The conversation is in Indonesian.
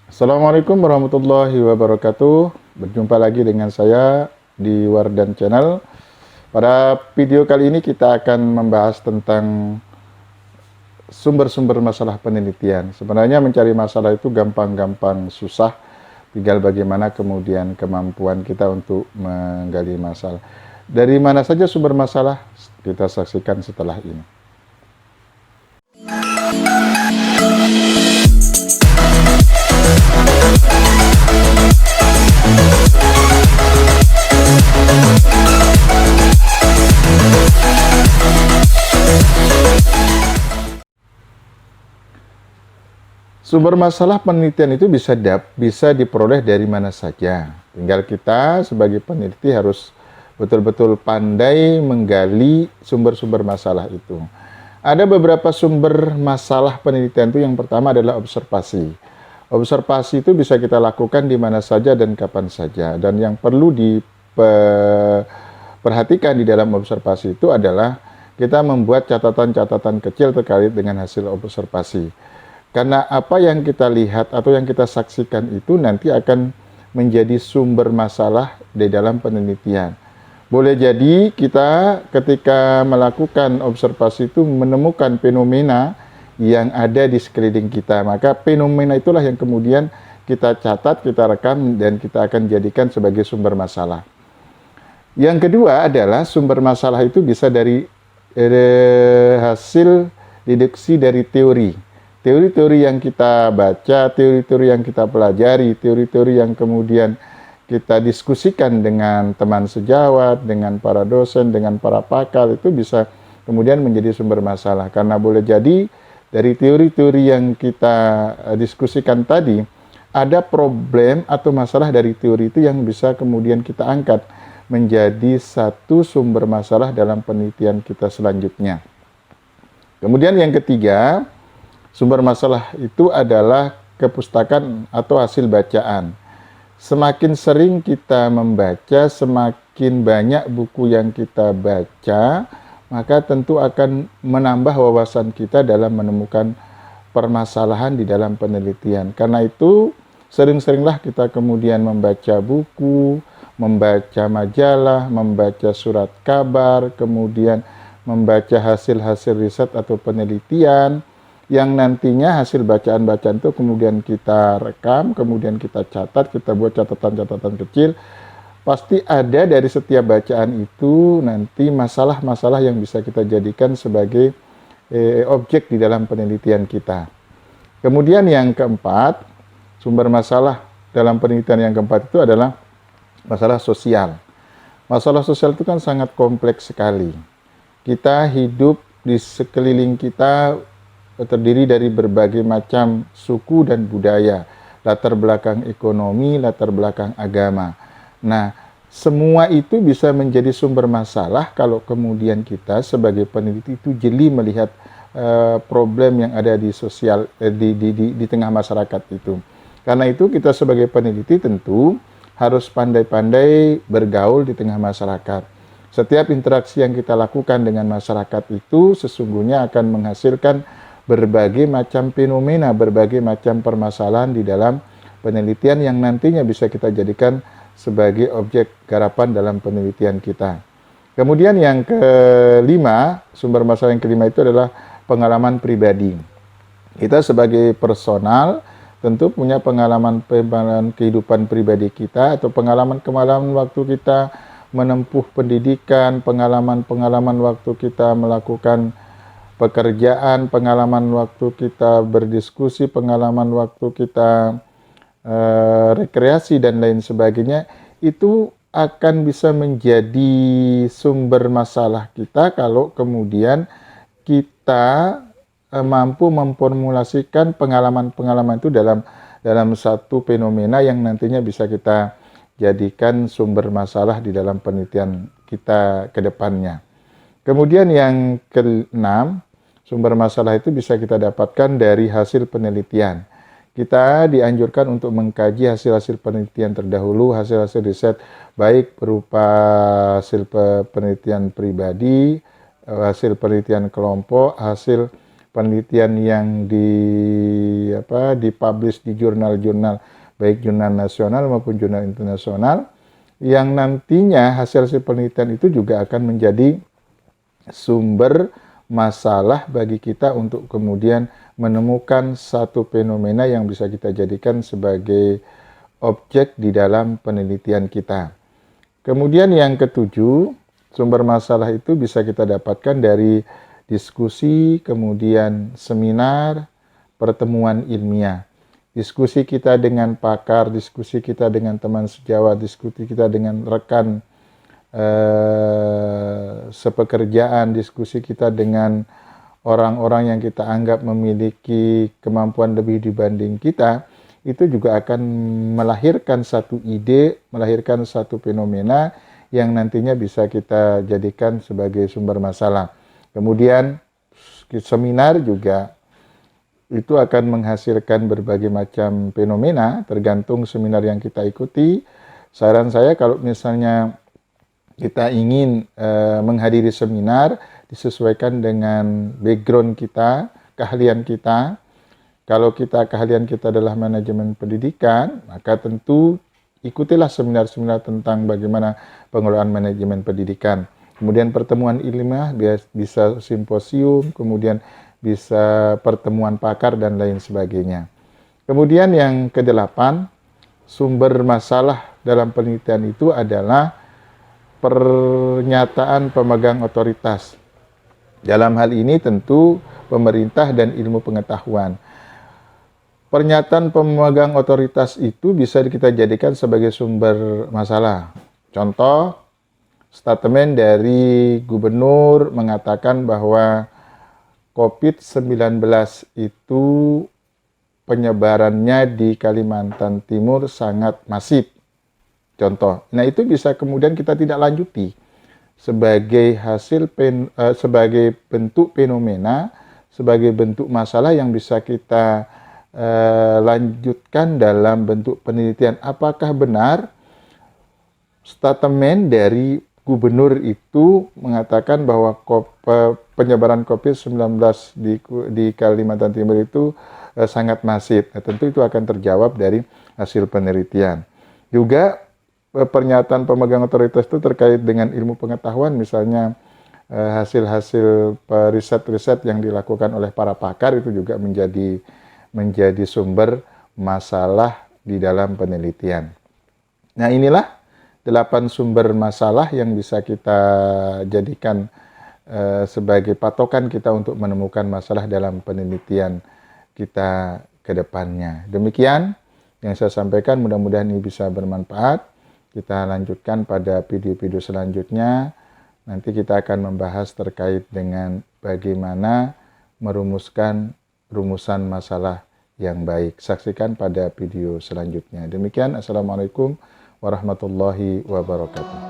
Assalamualaikum warahmatullahi wabarakatuh. Berjumpa lagi dengan saya di Wardan Channel. Pada video kali ini kita akan membahas tentang sumber-sumber masalah penelitian. Sebenarnya mencari masalah itu gampang-gampang susah, tinggal bagaimana kemudian kemampuan kita untuk menggali masalah. Dari mana saja sumber masalah? Kita saksikan setelah ini. Sumber masalah penelitian itu bisa diperoleh dari mana saja. Tinggal kita sebagai peneliti harus betul-betul pandai menggali sumber-sumber masalah itu. Ada beberapa sumber masalah penelitian itu. Yang pertama adalah observasi. Observasi itu bisa kita lakukan di mana saja dan kapan saja. Dan yang perlu diperhatikan di dalam observasi itu adalah kita membuat catatan-catatan kecil terkait dengan hasil observasi. Karena apa yang kita lihat atau yang kita saksikan itu nanti akan menjadi sumber masalah di dalam penelitian. Boleh jadi kita ketika melakukan observasi itu menemukan fenomena yang ada di sekeliling kita. Maka fenomena itulah yang kemudian kita catat, kita rekam, dan kita akan jadikan sebagai sumber masalah. Yang kedua adalah sumber masalah itu bisa dari hasil deduksi dari teori. Teori-teori yang kita baca, teori-teori yang kita pelajari, teori-teori yang kemudian kita diskusikan dengan teman sejawat, dengan para dosen, dengan para pakar, itu bisa kemudian menjadi sumber masalah. Karena boleh jadi dari teori-teori yang kita diskusikan tadi, ada problem atau masalah dari teori itu yang bisa kemudian kita angkat menjadi satu sumber masalah dalam penelitian kita selanjutnya. Kemudian yang ketiga, sumber masalah itu adalah kepustakaan atau hasil bacaan. Semakin sering kita membaca, semakin banyak buku yang kita baca, maka tentu akan menambah wawasan kita dalam menemukan permasalahan di dalam penelitian. Karena itu, sering-seringlah kita kemudian membaca buku, membaca majalah, membaca surat kabar, kemudian membaca hasil-hasil riset atau penelitian, yang nantinya hasil bacaan-bacaan itu kemudian kita rekam, kemudian kita catat, kita buat catatan-catatan kecil. Pasti ada dari setiap bacaan itu nanti masalah-masalah yang bisa kita jadikan sebagai objek di dalam penelitian kita. Kemudian yang keempat, sumber masalah dalam penelitian yang keempat itu adalah masalah sosial. Masalah sosial itu kan sangat kompleks sekali. Kita hidup di sekeliling kita terdiri dari berbagai macam suku dan budaya, latar belakang ekonomi, latar belakang agama. Nah, semua itu bisa menjadi sumber masalah kalau kemudian kita sebagai peneliti itu jeli melihat problem yang ada di sosial di tengah masyarakat itu. Karena itu kita sebagai peneliti tentu harus pandai-pandai bergaul di tengah masyarakat. Setiap interaksi yang kita lakukan dengan masyarakat itu sesungguhnya akan menghasilkan berbagai macam fenomena, berbagai macam permasalahan di dalam penelitian yang nantinya bisa kita jadikan sebagai objek garapan dalam penelitian kita. Kemudian yang kelima, sumber masalah yang kelima itu adalah pengalaman pribadi. Kita sebagai personal tentu punya pengalaman kehidupan pribadi kita atau pengalaman-pengalaman waktu kita menempuh pendidikan, pengalaman-pengalaman waktu kita melakukan pekerjaan, pengalaman waktu kita berdiskusi, pengalaman waktu kita rekreasi dan lain sebagainya, itu akan bisa menjadi sumber masalah kita kalau kemudian kita mampu memformulasikan pengalaman-pengalaman itu dalam satu fenomena yang nantinya bisa kita jadikan sumber masalah di dalam penelitian kita ke depannya. Kemudian yang keenam, sumber masalah itu bisa kita dapatkan dari hasil penelitian. Kita dianjurkan untuk mengkaji hasil-hasil penelitian terdahulu, hasil-hasil riset, baik berupa hasil penelitian pribadi, hasil penelitian kelompok, hasil penelitian yang dipublish di jurnal-jurnal, baik jurnal nasional maupun jurnal internasional, yang nantinya hasil penelitian itu juga akan menjadi sumber masalah bagi kita untuk kemudian menemukan satu fenomena yang bisa kita jadikan sebagai objek di dalam penelitian kita. Kemudian yang ketujuh, sumber masalah itu bisa kita dapatkan dari diskusi, kemudian seminar, pertemuan ilmiah. Diskusi kita dengan pakar, diskusi kita dengan teman sejawat, diskusi kita dengan rekan sepekerjaan, diskusi kita dengan orang-orang yang kita anggap memiliki kemampuan lebih dibanding kita, itu juga akan melahirkan satu ide, melahirkan satu fenomena yang nantinya bisa kita jadikan sebagai sumber masalah. Kemudian seminar juga itu akan menghasilkan berbagai macam fenomena tergantung seminar yang kita ikuti. Saran saya kalau misalnya kita ingin menghadiri seminar, disesuaikan dengan background kita, keahlian kita. Kalau keahlian kita adalah manajemen pendidikan, maka tentu ikutilah seminar-seminar tentang bagaimana pengelolaan manajemen pendidikan. Kemudian pertemuan ilmiah bisa simposium, kemudian bisa pertemuan pakar dan lain sebagainya. Kemudian yang kedelapan, sumber masalah dalam penelitian itu adalah pernyataan pemegang otoritas. Dalam hal ini tentu pemerintah dan ilmu pengetahuan. Pernyataan pemegang otoritas itu bisa kita jadikan sebagai sumber masalah. Contoh, statement dari gubernur mengatakan bahwa COVID-19 itu penyebarannya di Kalimantan Timur sangat masif. Contoh. Nah, itu bisa kemudian kita tidak lanjuti sebagai sebagai bentuk fenomena, sebagai bentuk masalah yang bisa kita lanjutkan dalam bentuk penelitian. Apakah benar statement dari gubernur itu mengatakan bahwa penyebaran COVID-19 di Kalimantan Timur itu sangat masif? Nah, tentu itu akan terjawab dari hasil penelitian. Juga pernyataan pemegang otoritas itu terkait dengan ilmu pengetahuan, misalnya hasil-hasil riset-riset yang dilakukan oleh para pakar itu juga menjadi sumber masalah di dalam penelitian. Nah, inilah 8 sumber masalah yang bisa kita jadikan sebagai patokan kita untuk menemukan masalah dalam penelitian kita ke depannya. Demikian yang saya sampaikan, mudah-mudahan ini bisa bermanfaat. Kita lanjutkan pada video-video selanjutnya. Nanti kita akan membahas terkait dengan bagaimana merumuskan rumusan masalah yang baik. Saksikan pada video selanjutnya. Demikian, Assalamualaikum warahmatullahi wabarakatuh.